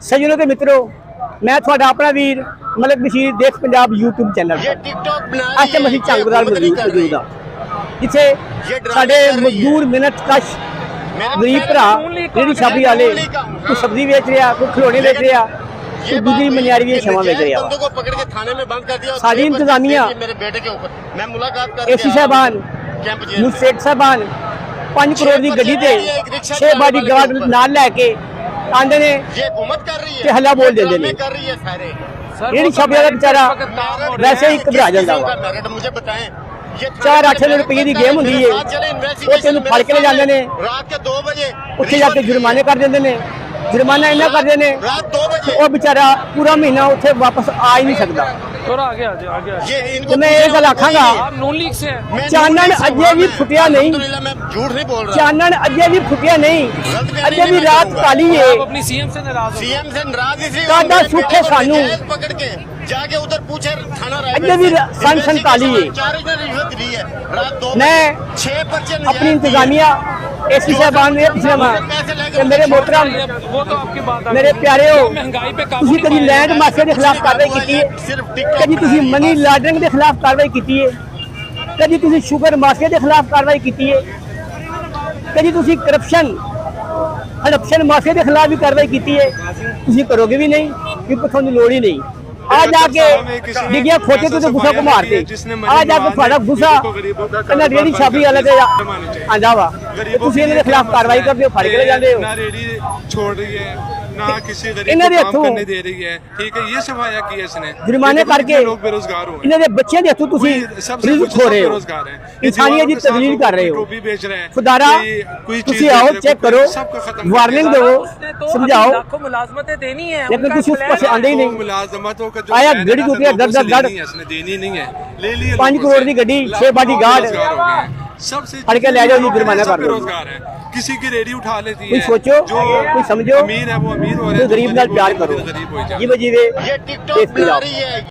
सज्जनों के मित्रों, मैं थोड़ा अपना वीर मलिक बशीर देख पंजाब यूट्यूब चैनल आज मसीह झंगदार मौजूद हाँ जिथे साडे मजदूर मिहनत कश गरीब भरा रेहड़ी छाबी वाले कोई सब्जी बेच रहा, कोई खिलौने बेच रहा, कोई दूसरी मनियारी की छवा बेच रहा। सारी इंतजामिया एसी साहबान मुस्टेट साहबान 5 करोड़ की गड्डी से 6 बॉडी गार्ड नाल लैके आंदे ने ते हल्ला बोल देंदे ने। रेहड़ी छाबी वाला बेचारा वैसे ही घबरा जाता वा। 4-8 रुपये की गेम होंगी है, वो तेन फड़ के ले जाते हैं, उत्थे जाके जुर्माने कर देंगे ने। जुर्माना इन्ना कर देने वो बेचारा पूरा महीना उत्थे वापस आ ही नहीं सकता। तो मैं ये गल आखांगा, चानन अजे भी फुटिया नहीं, चानन अजे भी फुटिया नहीं, अजे भी रात काली है। कादा सुख है सानू जाके उधर पूछे थाना अजे भी सन काली है। मैं अपनी इंतजामिया एसी साहबान ने पिछले मेरे मोहतरम मेरे प्यारे हो, तुसी कभी लैंड माफिया के खिलाफ कार्रवाई की है, कभी तुसी मनी लॉन्ड्रिंग के खिलाफ कार्रवाई की है, कभी तुसी शुगर माफिया के खिलाफ कार्रवाई की है, कभी तुसी करप्शन माफिया के खिलाफ भी कार्रवाई की है। तुसी करोगे भी नहीं क्योंकि थानू लोड़ ही नहीं। आ जाके डिगिया खोटे तो गुस्सा को मारते, आ जाके थोड़ा गुस्सा कन्ना रेहड़ी छाबी वाले ते आंदा वा, तुसी इन्हां दे खिलाफ कार्रवाई करदे हो, फड़ के ले जांदे हो। ना रेहड़ी छोड़ रही है ना किसी गरीब इन्हां दे को काम हत्थों करने दे रही है, ठीक है। ये सफाया किया इसने, जुर्माने करके लोग बेरोजगार हो इन्हां दे बच्चों दे हत्थों तुसी रिस्क खो रहे हो, इंसानियत की तजलील कर रहे हो। बेच रहे हैं खुदारा तुसी आओ चेक करो, वार्निंग दो, समझाओ, मुलाजमतें देनी है, लेकिन तुसी उस पासे आंदे ही नहीं। मुलाजमतों का जो आया गड़ी टूटिया दर इसने देनी नहीं है, ले लिया 5 करोड़ की गड्डी 6 बॉडी गार्ड सबसे फड़ के ले जाओ जी, जुर्माना कर दो। बेरोजगार है, किसी की रेडी उठा लेती है। कोई सोचो, कोई समझो, अमीर है वो अमीर हो रहा कोई है, गरीब नाल प्यार करो, गरीब हो जाए। जीवे जीवे देश की